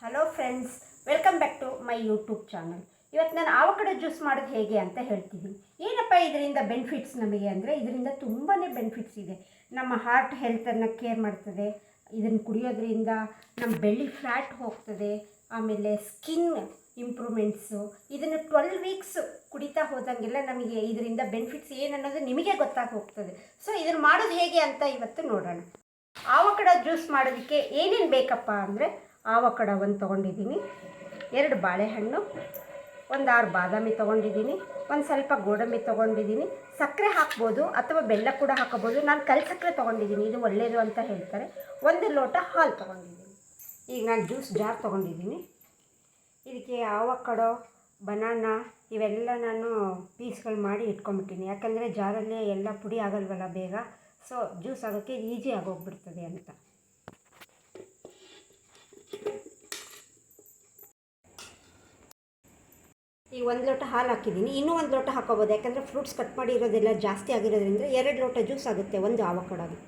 Hello friends, welcome back to my YouTube channel. ಇವತ್ತು ನಾನು avocado juice ಮಾಡೋದು ಹೇಗೆ ಅಂತ ಹೇಳ್ತಿದ್ದೀನಿ. ಏನಪ್ಪ ಇದರಿಂದ ಬೆನಿಫಿಟ್ಸ್ ನಮಗೆ ಅಂದರೆ, ಇದರಿಂದ ತುಂಬಾ ಬೆನಿಫಿಟ್ಸ್ ಇದೆ. ನಮ್ಮ ಹಾರ್ಟ್ ಹೆಲ್ತನ್ನು ಕೇರ್ ಮಾಡ್ತದೆ. ಇದನ್ನು ಕುಡಿಯೋದ್ರಿಂದ ನಮ್ಮ ಬೆಳ್ಳಿ ಫ್ಯಾಟ್ ಹೋಗ್ತದೆ. ಆಮೇಲೆ ಸ್ಕಿನ್ ಇಂಪ್ರೂವ್ಮೆಂಟ್ಸು. ಇದನ್ನು 12 ವೀಕ್ಸ್ ಕುಡಿತಾ ಹೋದಂಗೆಲ್ಲ ನಮಗೆ ಇದರಿಂದ ಬೆನಿಫಿಟ್ಸ್ ಏನನ್ನೋದು ನಿಮಗೆ ಗೊತ್ತಾಗಿ ಹೋಗ್ತದೆ. ಸೊ ಇದನ್ನು ಮಾಡೋದು ಹೇಗೆ ಅಂತ ಇವತ್ತು ನೋಡೋಣ. ಆವಕಾಡೊ ಜ್ಯೂಸ್ ಮಾಡೋದಕ್ಕೆ ಏನೇನು ಬೇಕಪ್ಪ ಅಂದರೆ, ಆವಕಾಡೊ ಒಂದು ತೊಗೊಂಡಿದ್ದೀನಿ, 2 ಬಾಳೆಹಣ್ಣು, ಒಂದು 6 ಬಾದಾಮಿ ತೊಗೊಂಡಿದ್ದೀನಿ, ಒಂದು ಸ್ವಲ್ಪ ಗೋಡಂಬಿ ತೊಗೊಂಡಿದ್ದೀನಿ. ಸಕ್ಕರೆ ಹಾಕ್ಬೋದು ಅಥವಾ ಬೆಲ್ಲ ಕೂಡ ಹಾಕೋಬೋದು. ನಾನು ಕಲ್ಲು ಸಕ್ಕರೆ ತೊಗೊಂಡಿದ್ದೀನಿ, ಇದು ಒಳ್ಳೆಯದು ಅಂತ ಹೇಳ್ತಾರೆ. 1 ಲೋಟ ಹಾಲು ತೊಗೊಂಡಿದ್ದೀನಿ. ಈಗ ನಾನು ಜ್ಯೂಸ್ ಜಾರ್ ತೊಗೊಂಡಿದ್ದೀನಿ. ಇದಕ್ಕೆ ಆವಕಾಡೊ, ಬನಾನಾ ಇವೆಲ್ಲ ನಾನು ಪೀಸ್ಗಳು ಮಾಡಿ ಇಟ್ಕೊಂಡ್ಬಿಟ್ಟಿನಿ. ಯಾಕಂದರೆ ಜಾರಲ್ಲೇ ಎಲ್ಲ ಪುಡಿ ಆಗಲ್ವಲ್ಲ ಬೇಗ, ಸೊ ಜ್ಯೂಸ್ ಆಗೋಕ್ಕೆ ಈಸಿ ಆಗೋಗ್ಬಿಡ್ತದೆ ಅಂತ. ಈಗ 1 ಲೋಟ ಹಾಲು ಹಾಕಿದ್ದೀನಿ, ಇನ್ನೂ 1 ಲೋಟ ಹಾಕೋಬೋದು. ಯಾಕಂದರೆ ಫ್ರೂಟ್ಸ್ ಕಟ್ ಮಾಡಿ ಇರೋದೆಲ್ಲ ಜಾಸ್ತಿ ಆಗಿರೋದ್ರಿಂದ 2 ಲೋಟ ಜ್ಯೂಸ್ ಆಗುತ್ತೆ ಒಂದು ಆವಕಾಡೊಗೆ.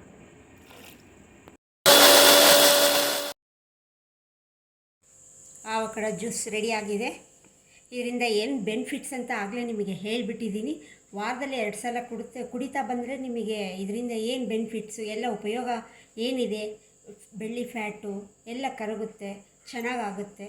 ಆವಕಾಡೊ ಜ್ಯೂಸ್ ರೆಡಿಯಾಗಿದೆ. ಇದರಿಂದ ಏನು ಬೆನಿಫಿಟ್ಸ್ ಅಂತ ಆಗಲೇ ನಿಮಗೆ ಹೇಳಿಬಿಟ್ಟಿದ್ದೀನಿ. ವಾರದಲ್ಲಿ 2 ಸಲ ಕುಡಿತಾ ಬಂದರೆ ನಿಮಗೆ ಇದರಿಂದ ಏನು ಬೆನಿಫಿಟ್ಸು ಎಲ್ಲ ಉಪಯೋಗ ಏನಿದೆ, ಬೆಳ್ಳಿ ಫ್ಯಾಟು ಎಲ್ಲ ಕರಗುತ್ತೆ, ಚೆನ್ನಾಗಾಗುತ್ತೆ.